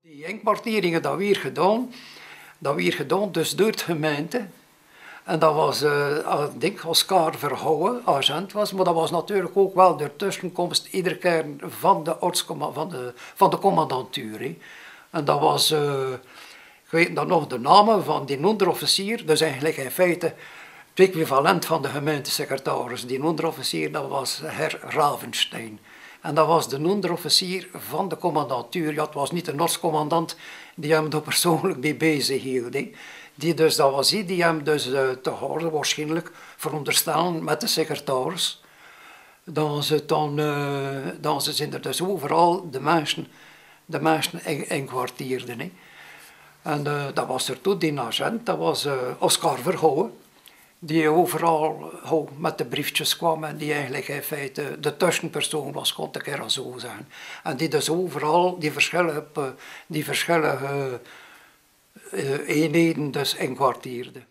Die inkwartieringen dat weer gedaan dus door de gemeente. En dat was, ik denk, Oscar Verhouwen, agent was, maar dat was natuurlijk ook wel de tussenkomst iedere keer van de commandantuur. Hè. En dat was, ik weet dan nog de namen van die onderofficier, dus eigenlijk in feite het equivalent van de gemeentesecretaris. Die onderofficier, dat was Herr Ravenstein. En dat was de onderofficier van de commandantuur. Ja, het was niet de Noorse commandant die hem er persoonlijk mee bezig hield. Dat was hij die hem dus te houden, waarschijnlijk veronderstellen met de secretaris. Dan zijn er dus overal de mensen inkwartierden. En dat was er toen die agent, dat was Oscar Verhouwen, die overal met de briefjes kwam en die eigenlijk in feite de tussenpersoon was, kon ik er zo zeggen. En die dus overal die verschillende eenheden dus inkwartierde.